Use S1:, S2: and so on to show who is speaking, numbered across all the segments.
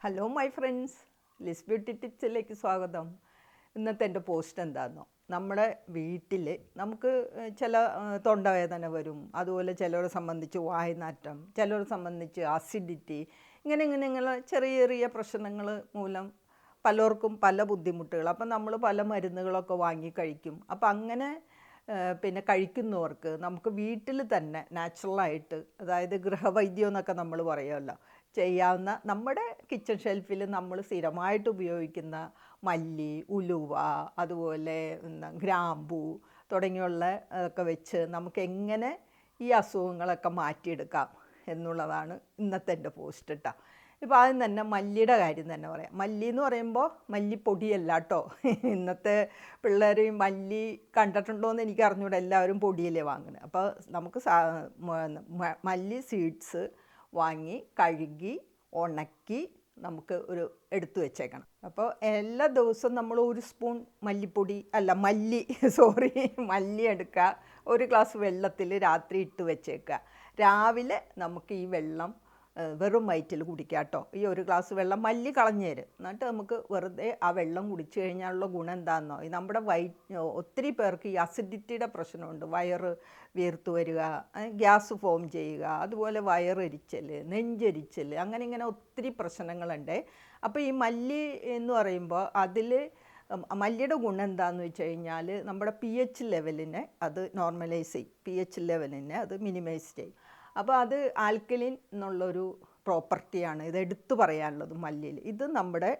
S1: Hello my friends, Liz beauty ടിപ്സിലേക്ക് സ്വാഗതം. ഇന്നത്തെ എൻ്റെ പോസ്റ്റ് എന്താണെന്നോ, നമ്മുടെ വീട്ടിൽ നമുക്ക് ചില തൊണ്ടവേദന വരും, അതുപോലെ ചിലരെ സംബന്ധിച്ച് വായ്നാറ്റം, ചിലരെ സംബന്ധിച്ച് അസിഡിറ്റി, ഇങ്ങനെ ചെറിയ ചെറിയ പ്രശ്നങ്ങൾ മൂലം പലർക്കും പല ബുദ്ധിമുട്ടുകൾ. അപ്പം നമ്മൾ പല മരുന്നുകളൊക്കെ വാങ്ങി കഴിക്കും. അപ്പം അങ്ങനെ പിന്നെ കഴിക്കുന്നവർക്ക് നമുക്ക് വീട്ടിൽ തന്നെ നാച്ചുറലായിട്ട്, അതായത് ഗൃഹവൈദ്യം എന്നൊക്കെ നമ്മൾ പറയുമല്ലോ, ചെയ്യാവുന്ന നമ്മുടെ കിച്ചൺ ഷെൽഫിൽ നമ്മൾ സ്ഥിരമായിട്ട് ഉപയോഗിക്കുന്ന മല്ലി, ഉലുവ, അതുപോലെ ഗ്രാമ്പൂ തുടങ്ങിയുള്ള ഒക്കെ വെച്ച് നമുക്ക് എങ്ങനെ ഈ അസുഖങ്ങളൊക്കെ മാറ്റിയെടുക്കാം എന്നുള്ളതാണ് ഇന്നത്തെ എൻ്റെ പോസ്റ്റ് കേട്ടോ. ഇപ്പോൾ ആദ്യം തന്നെ മല്ലിയുടെ കാര്യം തന്നെ പറയാം. മല്ലി എന്ന് പറയുമ്പോൾ മല്ലിപ്പൊടിയല്ല കേട്ടോ. ഇന്നത്തെ പിള്ളേർ മല്ലി കണ്ടിട്ടുണ്ടോ എന്ന് എനിക്ക് അറിഞ്ഞൂടെ, എല്ലാവരും പൊടിയല്ലേ വാങ്ങുന്നത്. അപ്പോൾ നമുക്ക് മല്ലി സീഡ്സ് വാങ്ങി കഴുകി ഉണക്കി നമുക്ക് എടുത്തു വെച്ചേക്കണം. അപ്പോൾ എല്ലാ ദിവസവും നമ്മൾ ഒരു സ്പൂൺ മല്ലി എടുക്കുക, ഒരു ഗ്ലാസ് വെള്ളത്തിൽ രാത്രി ഇട്ട് വെച്ചേക്കുക. രാവിലെ നമുക്ക് ഈ വെള്ളം വെറും വയറ്റിൽ കുടിക്കുക കേട്ടോ. ഈ ഒരു ഗ്ലാസ് വെള്ളം മല്ലി കളഞ്ഞു തരും. എന്നിട്ട് നമുക്ക് വെറുതെ ആ വെള്ളം കുടിച്ചു കഴിഞ്ഞാലുള്ള ഗുണം എന്താണെന്നോ, ഈ നമ്മുടെ ഒത്തിരി പേർക്ക് ഈ അസിഡിറ്റിയുടെ പ്രശ്നമുണ്ട്. വയറ് വീർത്ത് വരിക, ഗ്യാസ് ഫോം ചെയ്യുക, അതുപോലെ വയറെരിച്ചൽ, നെഞ്ചരിച്ചൽ, ഇങ്ങനെ ഒത്തിരി പ്രശ്നങ്ങളുണ്ട്. അപ്പോൾ ഈ മല്ലി എന്ന് പറയുമ്പോൾ മല്ലിയുടെ ഗുണം എന്താണെന്ന് വെച്ച് കഴിഞ്ഞാൽ നമ്മുടെ pH ലെവലിനെ അത് നോർമലൈസ് ചെയ്യും, pH ലെവലിനെ അത് മിനിമൈസ് ചെയ്യും. അപ്പോൾ അത് ആൽക്കലിൻ എന്നുള്ളൊരു പ്രോപ്പർട്ടിയാണ് ഇത് എടുത്തു പറയാനുള്ളത് മല്ലിയിൽ. ഇത് നമ്മുടെ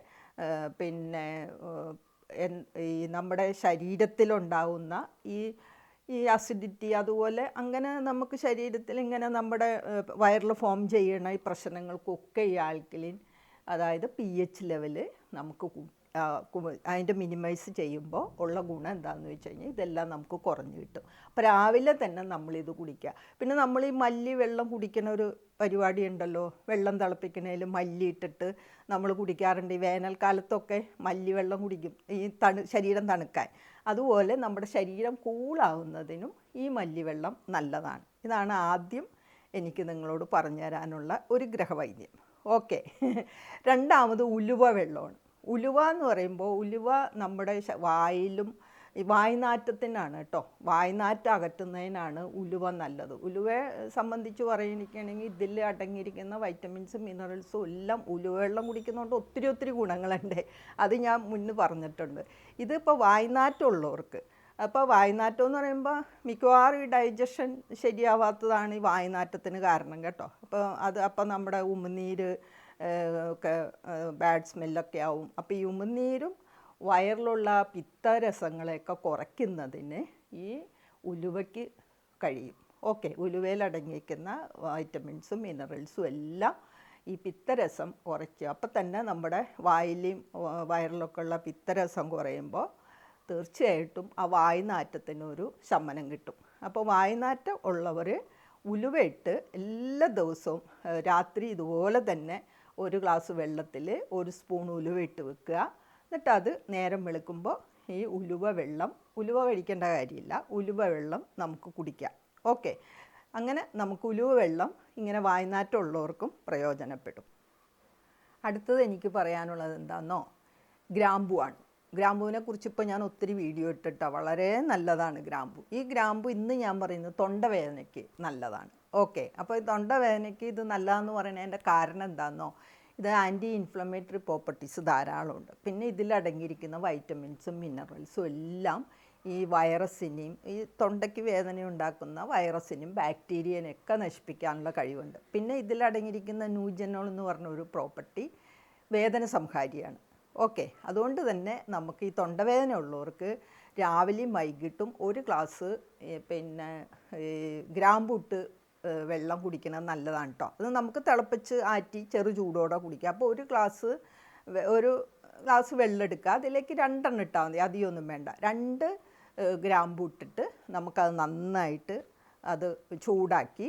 S1: ഈ നമ്മുടെ ശരീരത്തിലുണ്ടാകുന്ന ഈ അസിഡിറ്റി, അതുപോലെ അങ്ങനെ നമുക്ക് ശരീരത്തിൽ ഇങ്ങനെ നമ്മുടെ വയറിൽ ഫോം ചെയ്യണ ഈ പ്രശ്നങ്ങൾക്കൊക്കെ ഈ ആൽക്കലിൻ, അതായത് pH ലെവല് നമുക്ക് അതിൻ്റെ മിനിമൈസ് ചെയ്യുമ്പോൾ ഉള്ള ഗുണം എന്താണെന്ന് വെച്ച് കഴിഞ്ഞാൽ ഇതെല്ലാം നമുക്ക് കുറഞ്ഞു കിട്ടും. അപ്പോൾ രാവിലെ തന്നെ നമ്മളിത് കുടിക്കുക. പിന്നെ നമ്മൾ ഈ മല്ലി വെള്ളം കുടിക്കുന്ന ഒരു പരിപാടി ഉണ്ടല്ലോ, വെള്ളം തിളപ്പിക്കണതിൽ മല്ലി ഇട്ടിട്ട് നമ്മൾ കുടിക്കാറുണ്ട്. ഈ വേനൽക്കാലത്തൊക്കെ മല്ലി വെള്ളം കുടിക്കും, ഈ ശരീരം തണുക്കാൻ. അതുപോലെ നമ്മുടെ ശരീരം കൂളാവുന്നതിനും ഈ മല്ലി വെള്ളം നല്ലതാണ്. ഇതാണ് ആദ്യം എനിക്ക് നിങ്ങളോട് പറഞ്ഞു തരാനുള്ള ഒരു ഗൃഹവൈദ്യം. ഓക്കെ. രണ്ടാമത് ഉലുവ വെള്ളമാണ്. ഉലുവ എന്ന് പറയുമ്പോൾ ഉലുവ നമ്മുടെ വായിലും ഈ വായ്നാറ്റത്തിനാണ് കേട്ടോ, വായ്നാറ്റം അകറ്റുന്നതിനാണ് ഉലുവ നല്ലത്. ഉലുവയെ സംബന്ധിച്ച് പറയുകയാണെങ്കിൽ ഇതിൽ അടങ്ങിയിരിക്കുന്ന വൈറ്റമിൻസും മിനറൽസും എല്ലാം ഉലുവ വെള്ളം കുടിക്കുന്നതുകൊണ്ട് ഒത്തിരി ഗുണങ്ങളുണ്ട്. അത് ഞാൻ മുന്നേ പറഞ്ഞിട്ടുണ്ട്. ഇതിപ്പോൾ വായ്നാറ്റമുള്ളവർക്ക്, അപ്പോൾ വായ്നാറ്റം എന്ന് പറയുമ്പോൾ മിക്കവാറും ഈ ഡൈജഷൻ ശരിയാവാത്തതാണ് ഈ വായ്നാറ്റത്തിന് കാരണം കേട്ടോ. അപ്പോൾ നമ്മുടെ ഉമിനീര് ഒക്കെ ബാഡ് സ്മെല്ലൊക്കെ ആവും. അപ്പോൾ ഈ ഉമിനീരും വയറിലുള്ള പിത്തരസങ്ങളെയൊക്കെ കുറയ്ക്കുന്നതിന് ഈ ഉലുവയ്ക്ക് കഴിയും. ഓക്കെ. ഉലുവയിൽ അടങ്ങിയിരിക്കുന്ന വൈറ്റമിൻസും മിനറൽസും എല്ലാം ഈ പിത്തരസം കുറയ്ക്കുക. അപ്പോൾ തന്നെ നമ്മുടെ വായിലും വയറിലൊക്കെ ഉള്ള പിത്തരസം കുറയുമ്പോൾ തീർച്ചയായിട്ടും ആ വായ്നാറ്റത്തിനൊരു ശമനം കിട്ടും. അപ്പോൾ വായ്നാറ്റം ഉള്ളവർ ഉലുവയിട്ട് എല്ലാ ദിവസവും രാത്രി ഇതുപോലെ തന്നെ ഒരു ഗ്ലാസ് വെള്ളത്തിൽ ഒരു സ്പൂൺ ഉലുവ ഇട്ട് വെക്കുക. എന്നിട്ട് അത് നേരം വെളുക്കുമ്പോൾ ഈ ഉലുവ കഴിക്കേണ്ട കാര്യമില്ല, ഉലുവ വെള്ളം നമുക്ക് കുടിക്കാം. ഓക്കെ. അങ്ങനെ നമുക്ക് ഉലുവ വെള്ളം ഇങ്ങനെ വായ്നാറ്റം ഉള്ളവർക്കും പ്രയോജനപ്പെടും. അടുത്തത് എനിക്ക് പറയാനുള്ളത് എന്താണെന്നോ, ഗ്രാമ്പുവാണ്. ഗ്രാമ്പുവിനെ കുറിച്ച് ഇപ്പോൾ ഞാൻ ഒത്തിരി വീഡിയോ ഇട്ടിട്ടാണ്. വളരെ നല്ലതാണ് ഗ്രാമ്പു. ഈ ഗ്രാമ്പു ഇന്ന് ഞാൻ പറയുന്നത് തൊണ്ടവേദനയ്ക്ക് നല്ലതാണ്. ഓക്കെ. അപ്പോൾ ഈ തൊണ്ടവേദനയ്ക്ക് ഇത് നല്ലതെന്ന് പറയുന്നതിൻ്റെ കാരണം എന്താണെന്നോ, ഇത് ആൻറ്റി ഇൻഫ്ലമേറ്ററി പ്രോപ്പർട്ടീസ് ധാരാളമുണ്ട്. പിന്നെ ഇതിലടങ്ങിയിരിക്കുന്ന വൈറ്റമിൻസും മിനറൽസും എല്ലാം ഈ വൈറസിനെയും, ഈ തൊണ്ടയ്ക്ക് വേദന ഉണ്ടാക്കുന്ന വൈറസിനെയും ബാക്ടീരിയനെയൊക്കെ നശിപ്പിക്കാനുള്ള കഴിവുണ്ട്. പിന്നെ ഇതിലടങ്ങിയിരിക്കുന്ന ന്യൂജനോൾ എന്ന് പറഞ്ഞ ഒരു പ്രോപ്പർട്ടി വേദന സംഹാരിയാണ്. ഓക്കെ. അതുകൊണ്ട് തന്നെ നമുക്ക് ഈ തൊണ്ടവേദന ഉള്ളവർക്ക് രാവിലെയും വൈകിട്ടും ഒരു ഗ്ലാസ് ഗ്രാമ്പൂട്ട് വെള്ളം കുടിക്കുന്നത് നല്ലതാണ് കേട്ടോ. അത് നമുക്ക് തിളപ്പിച്ച് ആറ്റി ചെറു ചൂടോടെ കുടിക്കുക. അപ്പോൾ ഒരു ഗ്ലാസ് വെള്ളം എടുക്കുക, അതിലേക്ക് 2 ഇട്ടാൽ മതി, അധികമൊന്നും വേണ്ട. 2 ഗ്രാമ്പൂ ഇട്ടിട്ട് നമുക്കത് നന്നായിട്ട് അത് ചൂടാക്കി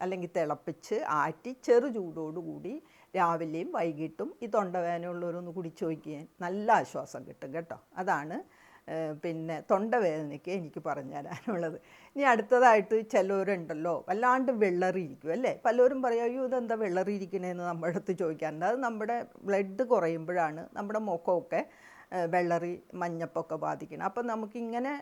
S1: അല്ലെങ്കിൽ തിളപ്പിച്ച് ആറ്റി ചെറു ചൂടോടുകൂടി രാവിലെയും വൈകിട്ടും ഈ തൊണ്ടവേദന ഉള്ളവരൊന്ന് കുടിച്ചു നോക്കിയാൽ നല്ല ആശ്വാസം കിട്ടും കേട്ടോ. അതാണ് പിന്നെ തൊണ്ടവേദനയ്ക്ക് എനിക്ക് പറഞ്ഞു തരാനുള്ളത്. ഇനി അടുത്തതായിട്ട് ചിലവരുണ്ടല്ലോ വല്ലാണ്ട് വെള്ളറിയിരിക്കും അല്ലേ. പലരും പറയും അയ്യോ ഇതെന്താ വെള്ളറിയിരിക്കണേന്ന് നമ്മുടെ അടുത്ത് ചോദിക്കാറുണ്ട്. അത് നമ്മുടെ ബ്ലഡ് കുറയുമ്പോഴാണ് നമ്മുടെ മുഖമൊക്കെ വെള്ളറി മഞ്ഞപ്പൊക്കെ ബാധിക്കണം. അപ്പം നമുക്കിങ്ങനെ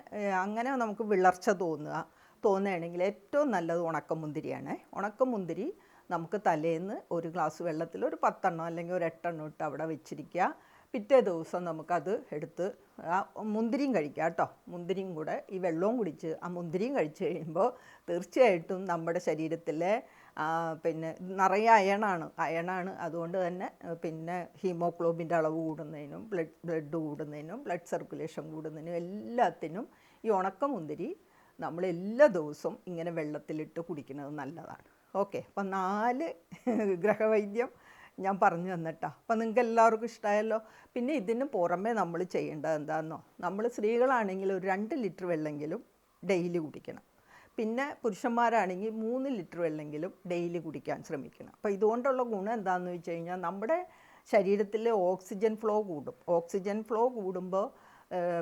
S1: അങ്ങനെ നമുക്ക് വിളർച്ച തോന്നുകയാണെങ്കിൽ ഏറ്റവും നല്ലത് ഉണക്കമുന്തിരിയാണ്. ഉണക്കമുന്തിരി നമുക്ക് തലേന്ന് ഒരു ഗ്ലാസ് വെള്ളത്തിൽ ഒരു 10 അല്ലെങ്കിൽ ഒരു 8 ഇട്ട് അവിടെ വെച്ചിരിക്കുക. പിറ്റേ ദിവസം നമുക്കത് എടുത്ത് ആ മുന്തിരിയും കഴിക്കുക കേട്ടോ. മുന്തിരിയും കൂടെ ഈ വെള്ളവും കുടിച്ച് ആ മുന്തിരിയും കഴിച്ച് കഴിയുമ്പോൾ തീർച്ചയായിട്ടും നമ്മുടെ ശരീരത്തിലെ പിന്നെ നിറയെ അയണാണ്. അതുകൊണ്ട് തന്നെ പിന്നെ ഹീമോഗ്ലോബിൻ്റെ അളവ് കൂടുന്നതിനും ബ്ലഡ് കൂടുന്നതിനും ബ്ലഡ് സർക്കുലേഷൻ കൂടുന്നതിനും എല്ലാത്തിനും ഈ ഉണക്കമുന്തിരി നമ്മൾ എല്ലാ ദിവസവും ഇങ്ങനെ വെള്ളത്തിലിട്ട് കുടിക്കുന്നത് നല്ലതാണ്. ഓക്കെ, അപ്പം 4 ഗ്രഹവൈദ്യം ഞാൻ പറഞ്ഞു തന്നിട്ടാ. അപ്പം നിങ്ങൾക്ക് എല്ലാവർക്കും ഇഷ്ടമായല്ലോ. പിന്നെ ഇതിന് പുറമേ നമ്മൾ ചെയ്യേണ്ടത് എന്താണെന്നോ, നമ്മൾ സ്ത്രീകളാണെങ്കിൽ ഒരു 2 ലിറ്റർ വെള്ളമെങ്കിലും ഡെയിലി കുടിക്കണം. പിന്നെ പുരുഷന്മാരാണെങ്കിൽ 3 ലിറ്റർ വെള്ളമെങ്കിലും ഡെയിലി കുടിക്കാൻ ശ്രമിക്കണം. അപ്പോൾ ഇതുകൊണ്ടുള്ള ഗുണം എന്താണെന്ന് വെച്ച് കഴിഞ്ഞാൽ നമ്മുടെ ശരീരത്തിലെ ഓക്സിജൻ ഫ്ലോ കൂടും. ഓക്സിജൻ ഫ്ലോ കൂടുമ്പോൾ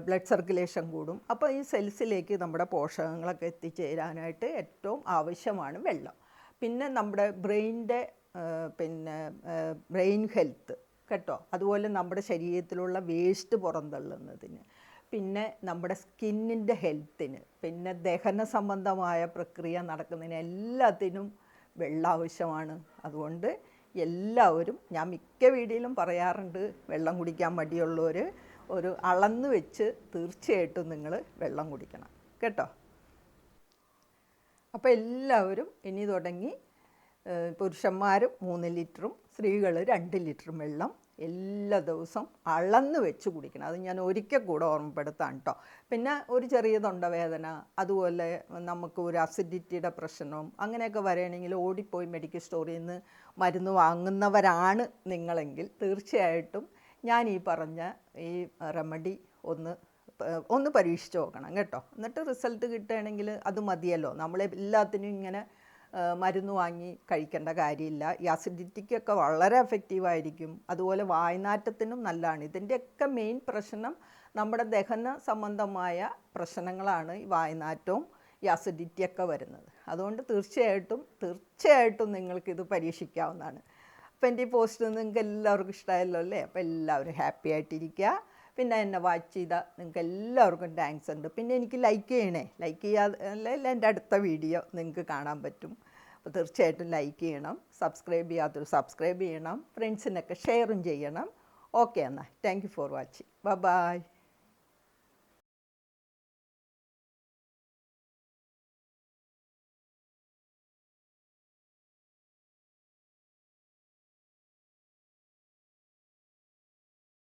S1: ബ്ലഡ് സർക്കുലേഷൻ കൂടും. അപ്പോൾ ഈ സെൽസിലേക്ക് നമ്മുടെ പോഷകങ്ങളൊക്കെ എത്തിച്ചേരാനായിട്ട് ഏറ്റവും ആവശ്യമാണ് വെള്ളം. പിന്നെ നമ്മുടെ ബ്രെയിനിൻ്റെ പിന്നെ ബ്രെയിൻ ഹെൽത്ത് കേട്ടോ, അതുപോലെ നമ്മുടെ ശരീരത്തിലുള്ള വേസ്റ്റ് പുറന്തള്ളുന്നതിന്, പിന്നെ നമ്മുടെ സ്കിന്നിൻ്റെ ഹെൽത്തിന്, പിന്നെ ദഹന സംബന്ധമായ പ്രക്രിയ നടക്കുന്നതിന് എല്ലാത്തിനും വെള്ളം ആവശ്യമാണ്. അതുകൊണ്ട് എല്ലാവരും, ഞാൻ മിക്ക വീഡിയോയിലും പറയാറുണ്ട്, വെള്ളം കുടിക്കാൻ മടിയുള്ളവർ ഒരു അളന്ന് വെച്ച് തീർച്ചയായിട്ടും നിങ്ങൾ വെള്ളം കുടിക്കണം കേട്ടോ. അപ്പോൾ എല്ലാവരും ഇനി തുടങ്ങി പുരുഷന്മാരും 3 ലിറ്ററും സ്ത്രീകൾ 2 ലിറ്ററും വെള്ളം എല്ലാ ദിവസവും അളന്ന് വെച്ച് കുടിക്കണം. അത് ഞാൻ ഒരിക്കൽ കൂടെ ഓർമ്മപ്പെടുത്താം കേട്ടോ. പിന്നെ ഒരു ചെറിയ തൊണ്ടവേദന, അതുപോലെ നമുക്ക് ഒരു അസിഡിറ്റിയുടെ പ്രശ്നം അങ്ങനെയൊക്കെ വരികയാണെങ്കിൽ ഓടിപ്പോയി മെഡിക്കൽ സ്റ്റോറിൽ നിന്ന് മരുന്ന് വാങ്ങുന്നവരാണ് നിങ്ങളെങ്കിൽ തീർച്ചയായിട്ടും ഞാൻ ഈ പറഞ്ഞ ഈ റെമഡി ഒന്ന് പരീക്ഷിച്ച് നോക്കണം കേട്ടോ. എന്നിട്ട് റിസൾട്ട് കിട്ടുകയാണെങ്കിൽ അത് മതിയല്ലോ. നമ്മളെല്ലാത്തിനും ഇങ്ങനെ മരുന്ന് വാങ്ങി കഴിക്കേണ്ട കാര്യമില്ല. ഈ അസിഡിറ്റിക്കൊക്കെ വളരെ എഫക്റ്റീവായിരിക്കും. അതുപോലെ വായ്നാറ്റത്തിനും നല്ലതാണ്. ഇതിൻ്റെയൊക്കെ മെയിൻ പ്രശ്നം നമ്മുടെ ദഹന സംബന്ധമായ പ്രശ്നങ്ങളാണ് ഈ വായ്നാറ്റവും ഈ അസിഡിറ്റിയൊക്കെ വരുന്നത്. അതുകൊണ്ട് തീർച്ചയായിട്ടും നിങ്ങൾക്കിത് പരീക്ഷിക്കാവുന്നതാണ്. അപ്പോൾ എൻ്റെ ഈ പോസ്റ്റ് നിങ്ങൾക്ക് എല്ലാവർക്കും ഇഷ്ടമായല്ലോ അല്ലേ. അപ്പോൾ എല്ലാവരും ഹാപ്പി ആയിട്ടിരിക്കുക. പിന്നെ എന്നെ വാച്ച് ചെയ്ത നിങ്ങൾക്ക് എല്ലാവർക്കും താങ്ക്സ് ഉണ്ട്. പിന്നെ എനിക്ക് ലൈക്ക് ചെയ്യാതെ എൻ്റെ അടുത്ത വീഡിയോ നിങ്ങൾക്ക് കാണാൻ പറ്റും. അപ്പോൾ തീർച്ചയായിട്ടും ലൈക്ക് ചെയ്യണം. സബ്സ്ക്രൈബ് ചെയ്യാത്തൊരു സബ്സ്ക്രൈബ് ചെയ്യണം. ഫ്രണ്ട്സിനൊക്കെ ഷെയറും ചെയ്യണം. ഓക്കെ എന്നാൽ thank you for watching. By.